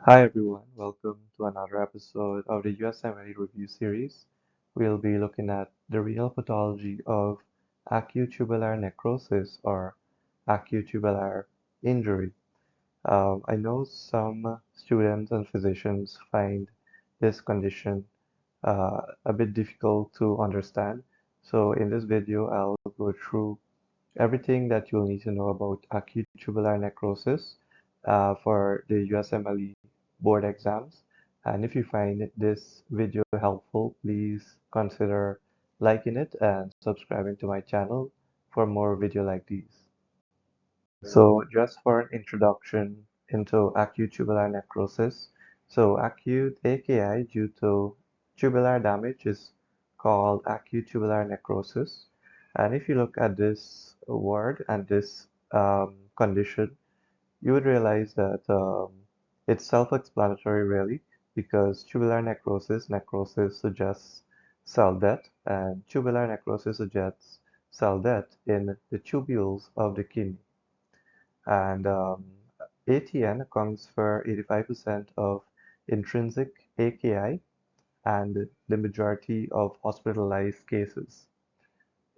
Hi everyone, welcome to another episode of the USMLE review series. We'll be looking at the renal pathology of acute tubular necrosis or acute tubular injury. I know some students and physicians find this condition a bit difficult to understand. So in this video, I'll go through everything that you'll need to know about acute tubular necrosis for the USMLE board exams. And if you find this video helpful, please consider liking it and subscribing to my channel for more video like these. So just for an introduction into acute tubular necrosis. So acute AKI due to tubular damage is called acute tubular necrosis. And if you look at this word and this condition, you would realize that it's self-explanatory really, because tubular necrosis suggests cell death, and tubular necrosis suggests cell death in the tubules of the kidney. And ATN accounts for 85% of intrinsic AKI and the majority of hospitalized cases.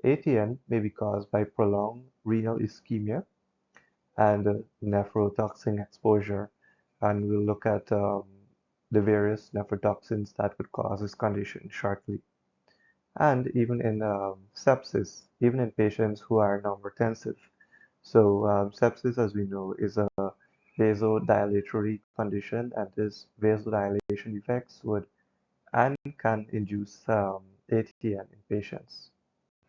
ATN may be caused by prolonged renal ischemia and nephrotoxin exposure, and we'll look at the various nephrotoxins that would cause this condition shortly. And even in sepsis, even in patients who are non-retentive. So sepsis, as we know, is a vasodilatory condition, and this vasodilation effects would and can induce ATN in patients.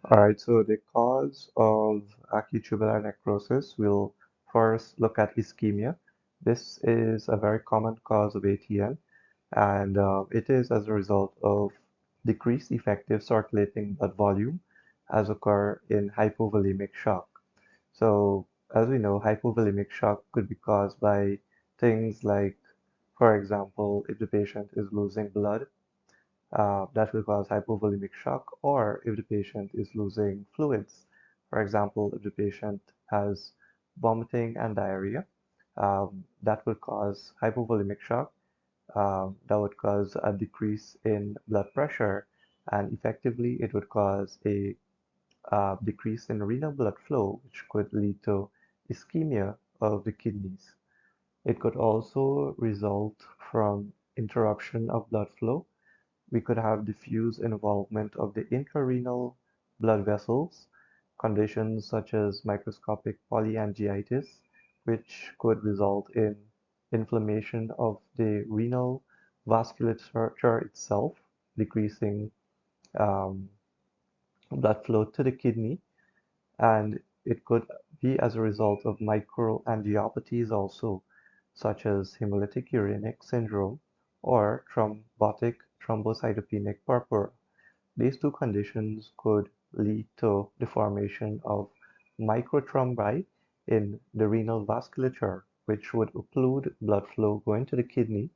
All right, so the cause of acute tubular necrosis, we'll first look at ischemia. This is a very common cause of ATN, and it is as a result of decreased effective circulating blood volume as occur in hypovolemic shock. So, as we know, hypovolemic shock could be caused by things like, for example, if the patient is losing blood, that will cause hypovolemic shock, or if the patient is losing fluids. For example, if the patient has vomiting and diarrhea, that will cause hypovolemic shock. That would cause a decrease in blood pressure, and effectively it would cause a decrease in renal blood flow, which could lead to ischemia of the kidneys. It could also result from interruption of blood flow. We could have diffuse involvement of the intrarenal blood vessels, conditions such as microscopic polyangiitis, which could result in inflammation of the renal vasculature itself, decreasing um, blood flow to the kidney, and it could be as a result of microangiopathies also, such as hemolytic uremic syndrome or thrombotic thrombocytopenic purpura. These two conditions could lead to the formation of microthrombi in the renal vasculature, which would occlude blood flow going to the kidney,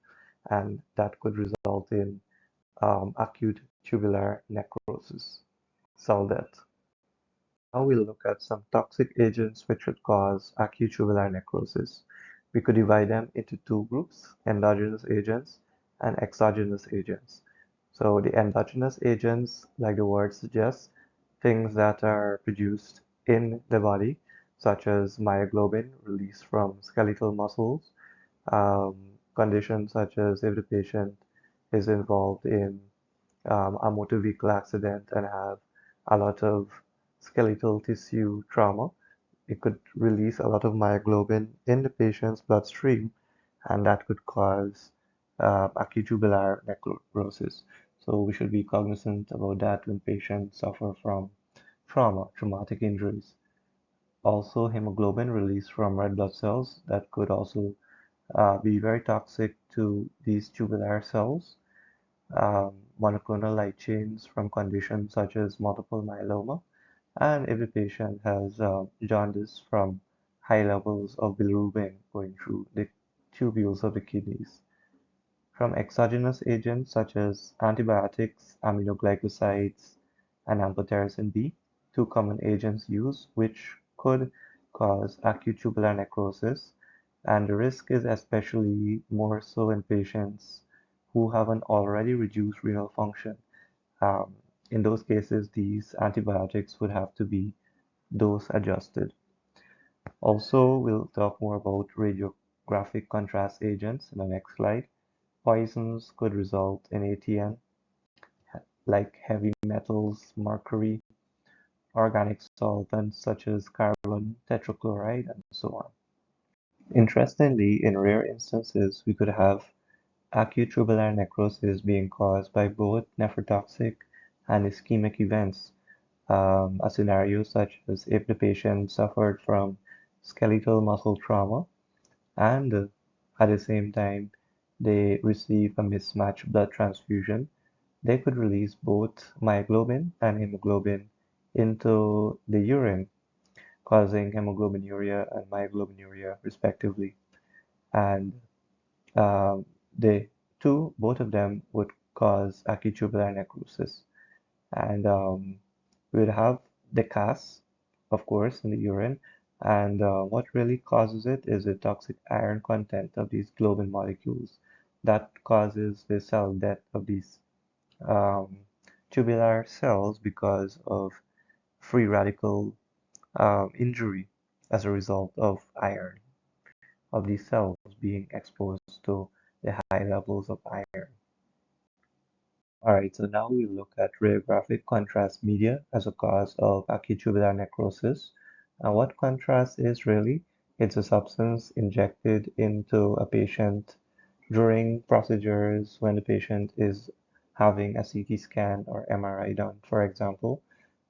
and that could result in acute tubular necrosis, cell death. Now we'll look at some toxic agents which would cause acute tubular necrosis. We could divide them into two groups, endogenous agents and exogenous agents. So the endogenous agents, like the word suggests, things that are produced in the body, such as myoglobin released from skeletal muscles, um, conditions such as if the patient is involved in a motor vehicle accident and have a lot of skeletal tissue trauma, it could release a lot of myoglobin in the patient's bloodstream, and that could cause acute tubular necrosis. So we should be cognizant about that when patients suffer from traumatic injuries. Also, hemoglobin released from red blood cells that could also be very toxic to these tubular cells. Monoclonal light chains from conditions such as multiple myeloma, and if the patient has jaundice from high levels of bilirubin going through the tubules of the kidneys. From exogenous agents such as antibiotics, aminoglycosides, and amphotericin B, two common agents used which could cause acute tubular necrosis. And the risk is especially more so in patients who have an already reduced renal function. Um, in those cases, these antibiotics would have to be dose adjusted. Also, we'll talk more about radiographic contrast agents in the next slide. Poisons could result in ATN, like heavy metals, mercury, organic solvents such as carbon tetrachloride, and so on. Interestingly, in rare instances, we could have acute tubular necrosis being caused by both nephrotoxic and ischemic events. A scenario such as if the patient suffered from skeletal muscle trauma and at the same time they receive a mismatched blood transfusion, they could release both myoglobin and hemoglobin into the urine, causing hemoglobinuria and myoglobinuria respectively. And um, they both of them would cause acute tubular necrosis. And we would have the CAS, of course, in the urine. And what really causes it is the toxic iron content of these globin molecules that causes the cell death of these um, tubular cells because of free radical injury as a result of iron, of these cells being exposed to the high levels of iron. Alright, so now we look at radiographic contrast media as a cause of acute tubular necrosis. And what contrast is really? It's a substance injected into a patient during procedures when the patient is having a CT scan or MRI done, for example,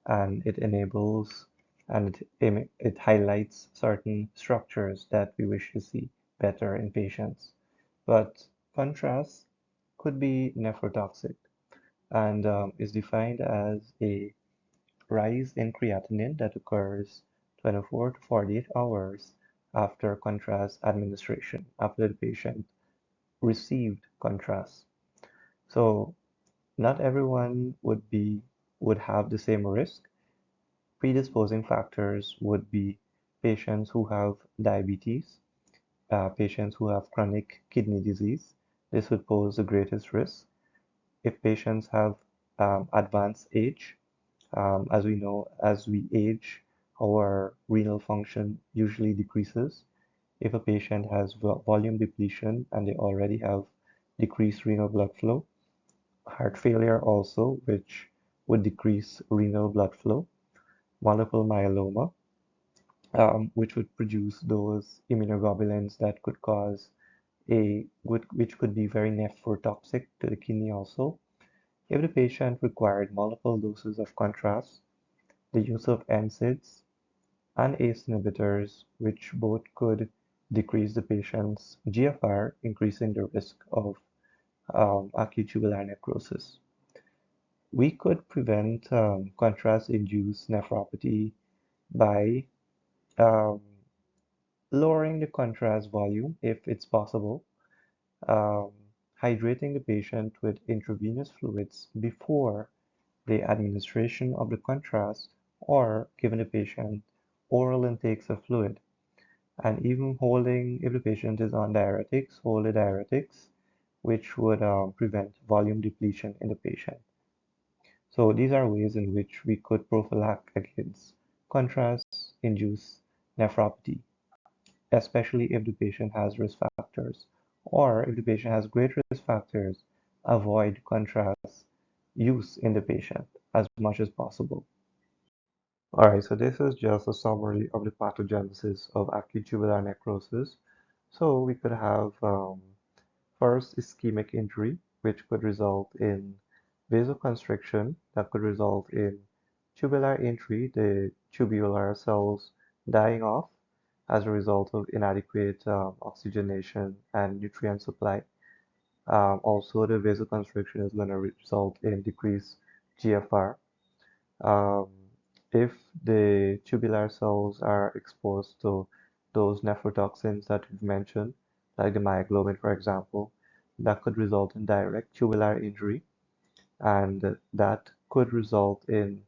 and it enables and it highlights certain structures that we wish to see better in patients. But contrast could be nephrotoxic and is defined as a rise in creatinine that occurs 24 to 48 hours after contrast administration, after the patient received contrast. So not everyone would have the same risk. Predisposing factors would be patients who have diabetes, patients who have chronic kidney disease. This would pose the greatest risk. If patients have advanced age, as we know, as we age, our renal function usually decreases. If a patient has volume depletion and they already have decreased renal blood flow, heart failure also, which would decrease renal blood flow, multiple myeloma, which would produce those immunoglobulins that could cause which could be very nephrotoxic to the kidney also. If the patient required multiple doses of contrast, the use of NSAIDs and ACE inhibitors, which both could decrease the patient's GFR, increasing the risk of acute tubular necrosis. We could prevent contrast-induced nephropathy by um, lowering the contrast volume if it's possible, um, hydrating the patient with intravenous fluids before the administration of the contrast, or giving the patient oral intakes of fluid. And even holding, if the patient is on diuretics, hold the diuretics, which would prevent volume depletion in the patient. So these are ways in which we could prophylact against contrast-induced nephropathy, especially if the patient has risk factors, or if the patient has great risk factors, avoid contrast use in the patient as much as possible. Alright, so this is just a summary of the pathogenesis of acute tubular necrosis. So we could have first ischemic injury, which could result in vasoconstriction, that could result in tubular injury, the tubular cells dying off as a result of inadequate oxygenation and nutrient supply. Also, the vasoconstriction is going to result in decreased GFR. Um, if the tubular cells are exposed to those nephrotoxins that we've mentioned, like the myoglobin, for example, that could result in direct tubular injury, and that could result in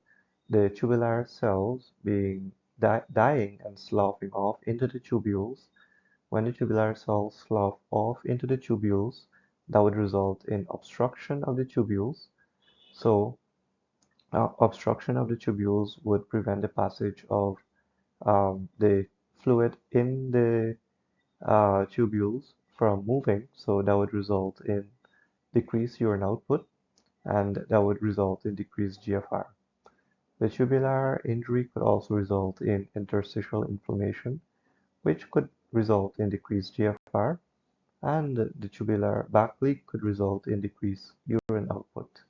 the tubular cells being dying and sloughing off into the tubules, When the tubular cells slough off into the tubules, that would result in obstruction of the tubules. So, obstruction of the tubules would prevent the passage of the fluid in the tubules from moving. So, that would result in decreased urine output, and that would result in decreased GFR. The tubular injury could also result in interstitial inflammation, which could result in decreased GFR, and the tubular back leak could result in decreased urine output.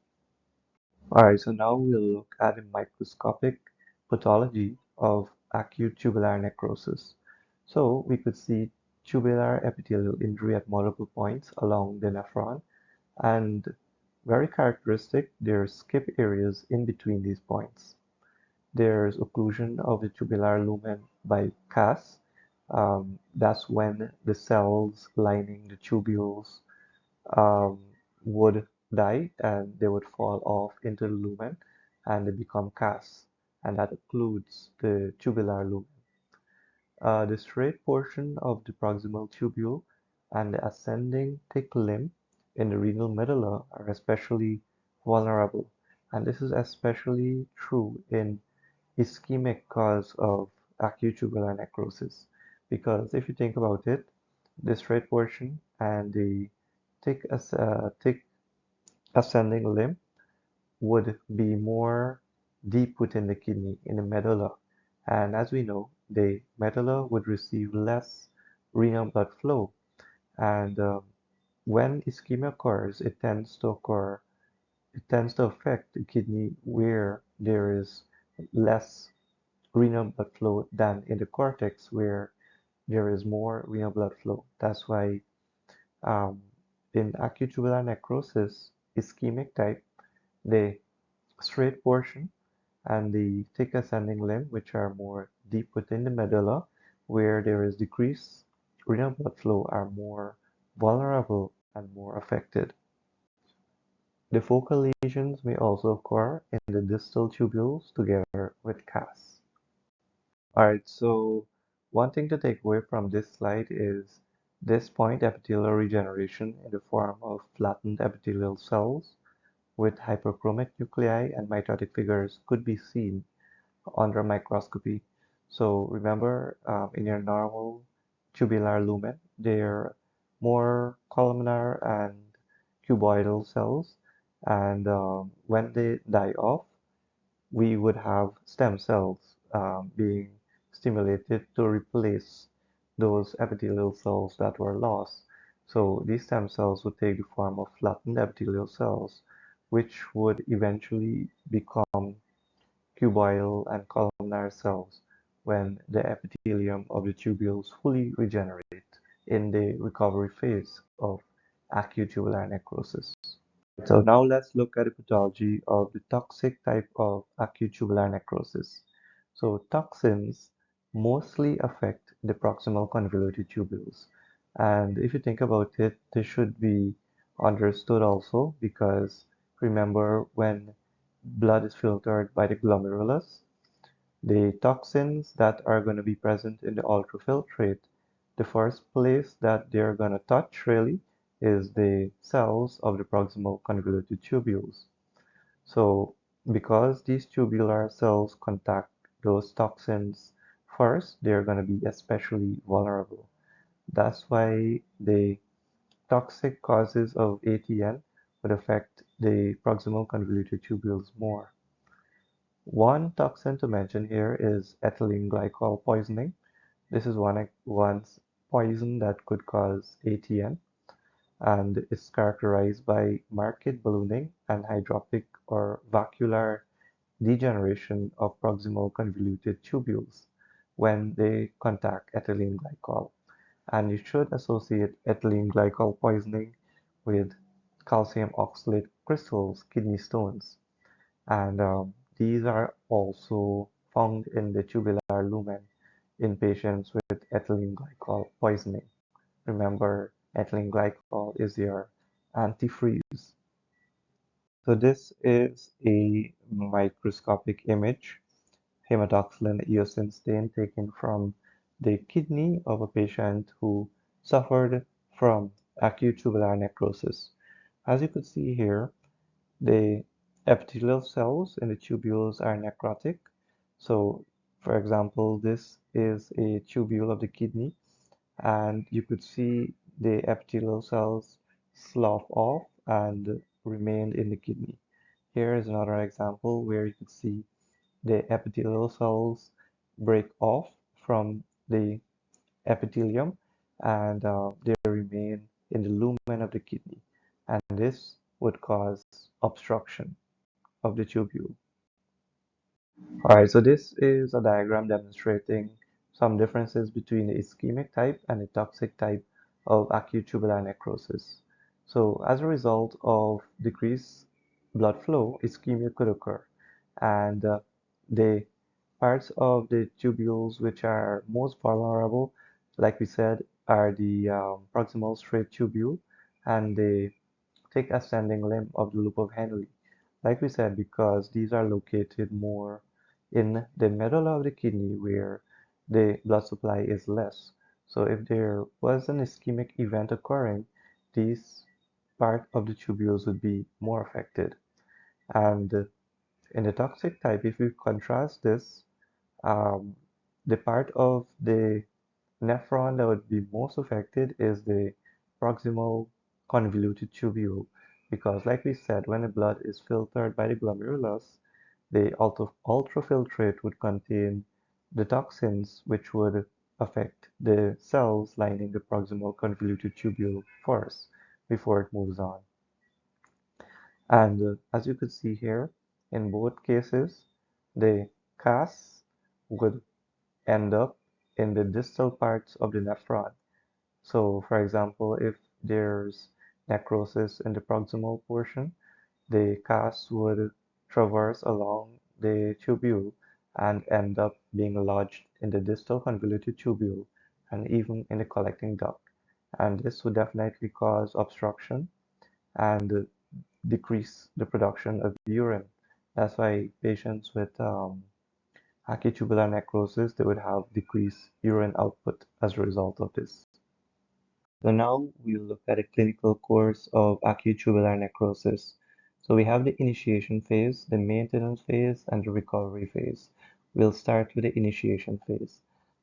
Alright, so now we'll look at a microscopic pathology of acute tubular necrosis. So we could see tubular epithelial injury at multiple points along the nephron, and very characteristic, there's skip areas in between these points. There's occlusion of the tubular lumen by CAS. That's when the cells lining the tubules um, would die and they would fall off into the lumen and they become CAS, and that occludes the tubular lumen. The straight portion of the proximal tubule and the ascending thick limb in the renal medulla are especially vulnerable, and this is especially true in ischemic cause of acute tubular necrosis. Because if you think about it, the straight portion and the thick ascending limb would be more deep within the kidney in the medulla. And as we know, the medulla would receive less renal blood flow. And when ischemia occurs, it tends to affect the kidney where there is less renal blood flow than in the cortex where there is more renal blood flow. That's why um, in acute tubular necrosis, ischemic type, the straight portion and the thick ascending limb, which are more deep within the medulla, where there is decreased renal blood flow, are more vulnerable and more affected. The focal lesions may also occur in the distal tubules together with CAS. Alright, so one thing to take away from this slide is this point epithelial regeneration in the form of flattened epithelial cells with hyperchromic nuclei and mitotic figures could be seen under microscopy. So remember, in your normal tubular lumen, they're more columnar and cuboidal cells, and when they die off, we would have stem cells being stimulated to replace those epithelial cells that were lost. So these stem cells would take the form of flattened epithelial cells, which would eventually become cuboidal and columnar cells when the epithelium of the tubules fully regenerate in the recovery phase of acute tubular necrosis. So now let's look at the pathology of the toxic type of acute tubular necrosis. So toxins mostly affect the proximal convoluted tubules. And if you think about it, this should be understood also because remember when blood is filtered by the glomerulus, the toxins that are going to be present in the ultrafiltrate, the first place that they're going to touch really is the cells of the proximal convoluted tubules. So because these tubular cells contact those toxins first, they're going to be especially vulnerable. That's why the toxic causes of ATN would affect the proximal convoluted tubules more. One toxin to mention here is ethylene glycol poisoning. This is one poison that could cause ATN and is characterized by marked ballooning and hydropic or vacuolar degeneration of proximal convoluted tubules when they contact ethylene glycol. And you should associate ethylene glycol poisoning with calcium oxalate crystals, kidney stones. And these are also found in the tubular lumen in patients with ethylene glycol poisoning. Remember, ethylene glycol is your antifreeze. So this is a microscopic image, hematoxylin eosin stain taken from the kidney of a patient who suffered from acute tubular necrosis. As you could see here, the epithelial cells in the tubules are necrotic. So, for example, this is a tubule of the kidney, and you could see the epithelial cells slough off and remain in the kidney. Here is another example where you could see the epithelial cells break off from the epithelium and they remain in the lumen of the kidney. And this would cause obstruction of the tubule. All right, so this is a diagram demonstrating some differences between the ischemic type and the toxic type of acute tubular necrosis. So as a result of decreased blood flow, ischemia could occur. And the parts of the tubules which are most vulnerable, like we said, are the proximal straight tubule and the thick ascending limb of the loop of Henle. Like we said, because these are located more in the middle of the kidney where the blood supply is less. So if there was an ischemic event occurring, these part of the tubules would be more affected. And in the toxic type, if we contrast this, um, the part of the nephron that would be most affected is the proximal convoluted tubule because, like we said, when the blood is filtered by the glomerulus, the ultrafiltrate would contain the toxins which would affect the cells lining the proximal convoluted tubule first before it moves on. And as you could see here, in both cases, the CAS would end up in the distal parts of the nephron. So, for example, if there's necrosis in the proximal portion, the CAS would traverse along the tubule and end up being lodged in the distal convoluted tubule and even in the collecting duct. And this would definitely cause obstruction and decrease the production of urine. That's why patients with acute tubular necrosis, they would have decreased urine output as a result of this. So now we'll look at a clinical course of acute tubular necrosis. So we have the initiation phase, the maintenance phase, and the recovery phase. We'll start with the initiation phase.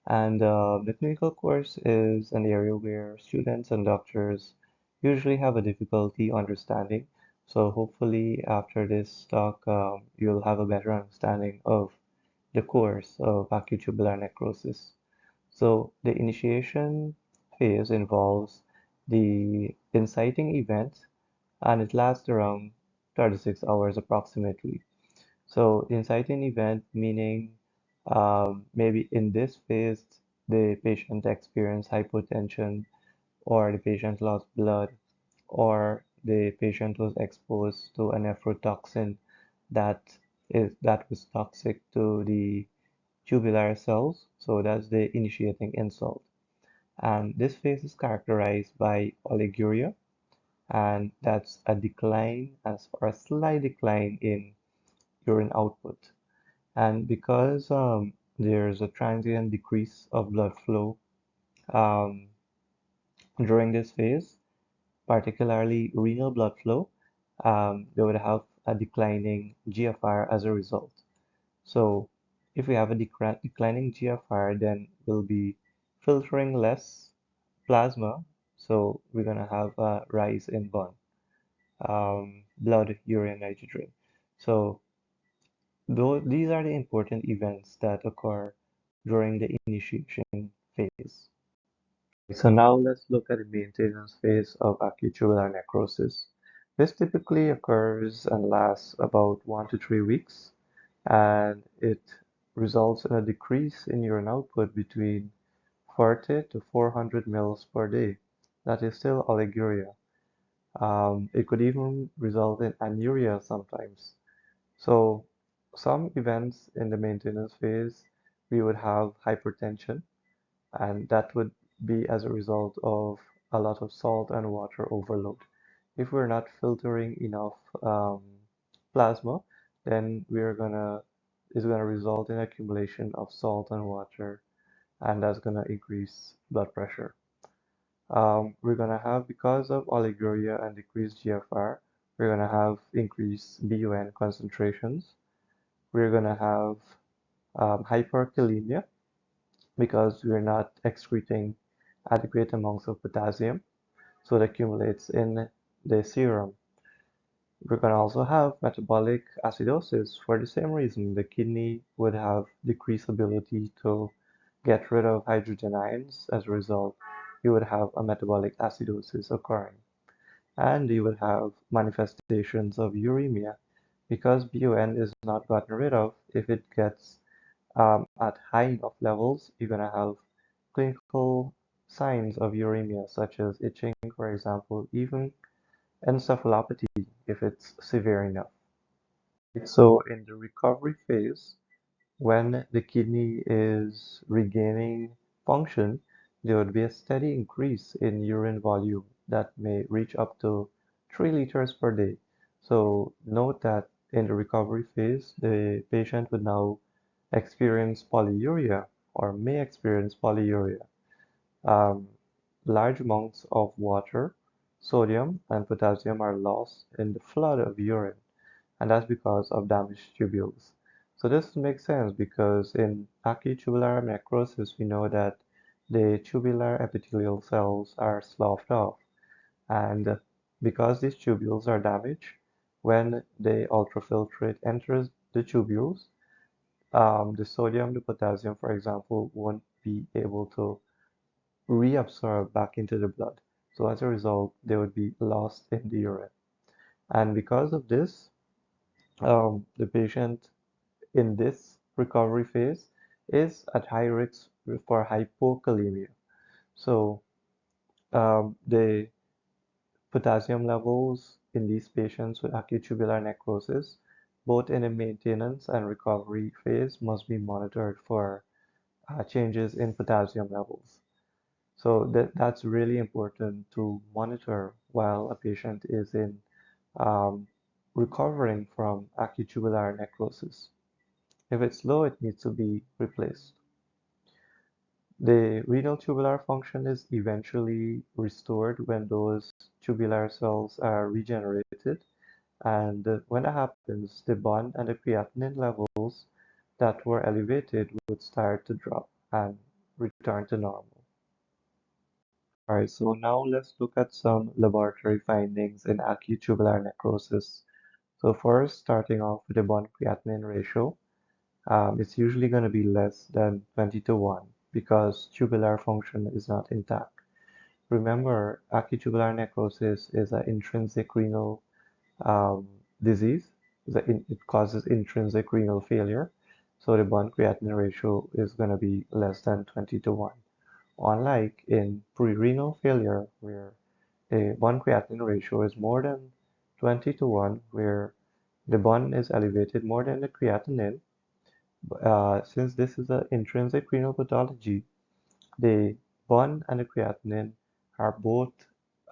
And the clinical course is an area where students and doctors usually have a difficulty understanding. So hopefully after this talk, you'll have a better understanding of the course of acute tubular necrosis. So the initiation phase involves the inciting event and it lasts around 36 hours approximately. So the inciting event meaning maybe in this phase the patient experienced hypotension or the patient lost blood or the patient was exposed to a nephrotoxin that was toxic to the tubular cells. So that's the initiating insult. And this phase is characterized by oliguria, and that's a decline or a slight decline in urine output. And because there's a transient decrease of blood flow um, during this phase, particularly renal blood flow, they would have a declining GFR as a result. So if we have a declining GFR, then we'll be filtering less plasma. So we're gonna have a rise in blood, urine, nitrogen. So these are the important events that occur during the initiation phase. So now let's look at the maintenance phase of acute tubular necrosis. This typically occurs and lasts about 1 to 3 weeks, and it results in a decrease in urine output between 40 to 400 mils per day. That is still oliguria. It could even result in anuria sometimes. So some events in the maintenance phase, we would have hypertension, and that would be as a result of a lot of salt and water overload. If we're not filtering enough plasma, then it's gonna result in accumulation of salt and water and that's gonna increase blood pressure. We're gonna have, because of oliguria and decreased GFR, we're gonna have increased BUN concentrations. We're gonna have hyperkalemia because we're not excreting adequate amounts of potassium, so it accumulates in the serum. We're going to also have metabolic acidosis for the same reason. The kidney would have decreased ability to get rid of hydrogen ions. As a result, you would have a metabolic acidosis occurring. And you would have manifestations of uremia because BUN is not gotten rid of. If it gets at high enough levels, you're going to have clinical signs of uremia, such as itching, for example, even encephalopathy if it's severe enough. So in the recovery phase, when the kidney is regaining function, there would be a steady increase in urine volume that may reach up to 3 liters per day. So note that in the recovery phase, the patient would now experience polyuria or may experience polyuria. Um, Large amounts of water, sodium, and potassium are lost in the flood of urine, and that's because of damaged tubules. So this makes sense because in acute tubular necrosis, we know that the tubular epithelial cells are sloughed off, and because these tubules are damaged, when the ultrafiltrate enters the tubules, the sodium, the potassium, for example, won't be able to reabsorb back into the blood. So as a result, they would be lost in the urine. And because of this, the patient in this recovery phase is at high risk for hypokalemia. So the potassium levels in these patients with acute tubular necrosis, both in a maintenance and recovery phase, must be monitored for changes in potassium levels. So that's really important to monitor while a patient is in um, recovering from acute tubular necrosis. If it's low, it needs to be replaced. The renal tubular function is eventually restored when those tubular cells are regenerated, and when that happens, the bond and the creatinine levels that were elevated would start to drop and return to normal. All right, so now let's look at some laboratory findings in acute tubular necrosis. So first, starting off with the bond creatinine ratio, it's usually going to be less than 20 to 1 because tubular function is not intact. Remember, acute tubular necrosis is an intrinsic renal um, disease. It causes intrinsic renal failure. So the bond creatinine ratio is going to be less than 20 to 1. Unlike in pre-renal failure, where the bond creatinine ratio is more than 20 to 1, where the bond is elevated more than the creatinine. Since this is an intrinsic renal pathology, the bond and the creatinine are both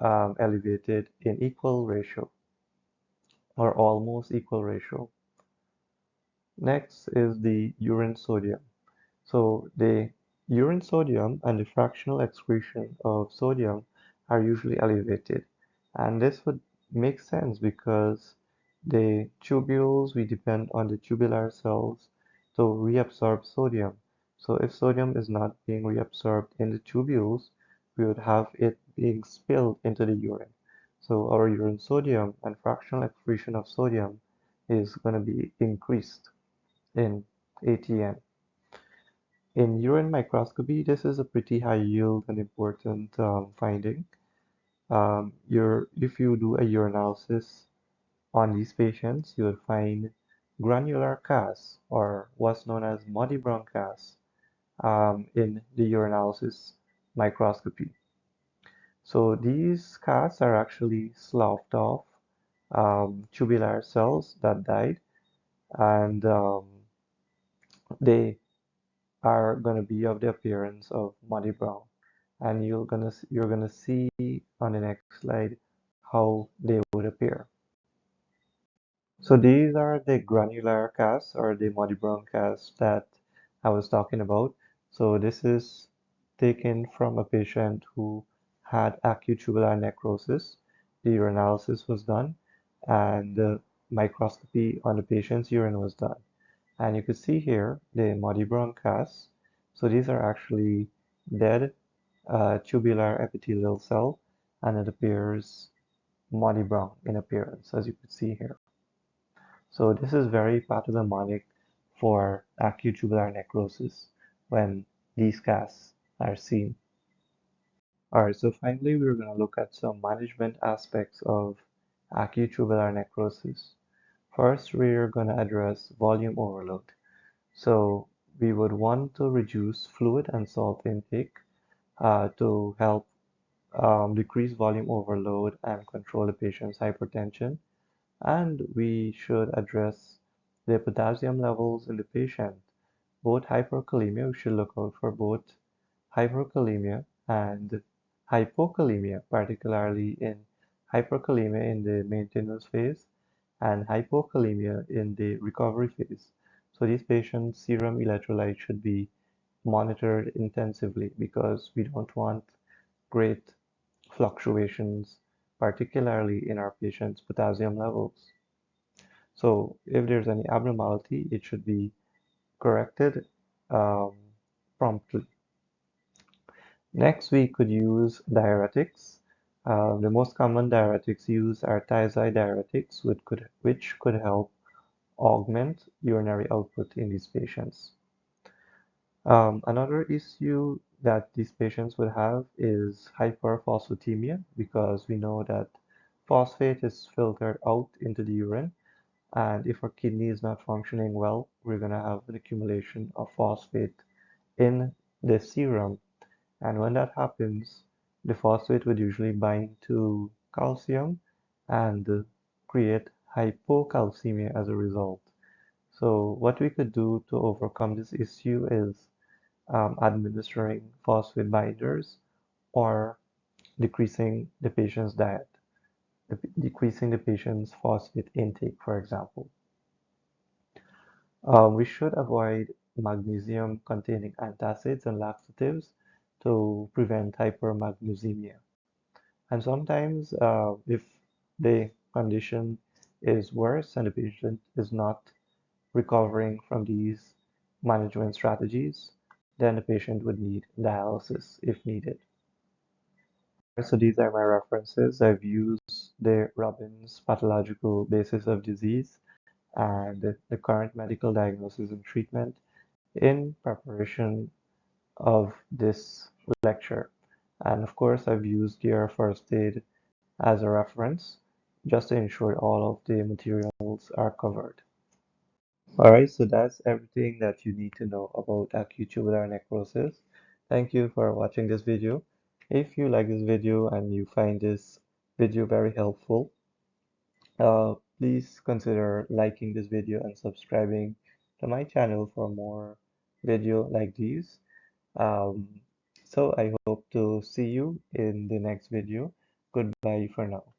elevated in equal ratio or almost equal ratio. Next is the urine sodium. So the urine sodium and the fractional excretion of sodium are usually elevated. And this would make sense because the tubules, we depend on the tubular cells to reabsorb sodium. So if sodium is not being reabsorbed in the tubules, we would have it being spilled into the urine. So our urine sodium and fractional excretion of sodium is going to be increased in ATN. In urine microscopy, this is a pretty high yield and important finding. If you do a urinalysis on these patients, you will find granular cas, or what's known as muddy brown cas, in the urinalysis microscopy. So these cas are actually sloughed off tubular cells that died, and they are going to be of the appearance of muddy brown. And you're gonna see on the next slide how they would appear. So these are the granular casts or the muddy brown casts that I was talking about. So this is taken from a patient who had acute tubular necrosis. The urinalysis was done and the microscopy on the patient's urine was done. And you can see here the muddy brown casts. So these are actually dead tubular epithelial cell, and it appears muddy brown in appearance, as you can see here. So this is very pathognomonic for acute tubular necrosis when these casts are seen. Alright, so finally we're going to look at some management aspects of acute tubular necrosis. First, we're going to address volume overload. So we would want to reduce fluid and salt intake to help decrease volume overload and control the patient's hypertension. And we should address the potassium levels in the patient. Both hyperkalemia, we should look out for both hyperkalemia and hypokalemia, particularly in hyperkalemia in the maintenance phase and hypokalemia in the recovery phase. So these patients' serum electrolyte should be monitored intensively because we don't want great fluctuations, particularly in our patients' potassium levels. So if there's any abnormality, it should be corrected um, promptly. Next, we could use diuretics. The most common diuretics used are thiazide diuretics, which could help augment urinary output in these patients. Another issue that these patients would have is hyperphosphatemia because we know that phosphate is filtered out into the urine, and if our kidney is not functioning well, we're going to have an accumulation of phosphate in the serum. And when that happens, the phosphate would usually bind to calcium and create hypocalcemia as a result. So what we could do to overcome this issue is administering phosphate binders or decreasing the patient's diet, decreasing the patient's phosphate intake, for example. We should avoid magnesium-containing antacids and laxatives to prevent hypermagnesemia. And sometimes, if the condition is worse and the patient is not recovering from these management strategies, then the patient would need dialysis if needed. So these are my references. I've used the Robbins pathological basis of disease and the current medical diagnosis and treatment in preparation of this lecture. And of course, I've used your first aid as a reference just to ensure all of the materials are covered. Alright, so that's everything that you need to know about acute tubular necrosis. Thank you for watching this video. If you like this video and you find this video very helpful, please consider liking this video and subscribing to my channel for more video like these. Um, so I hope to see you in the next video. Goodbye for now.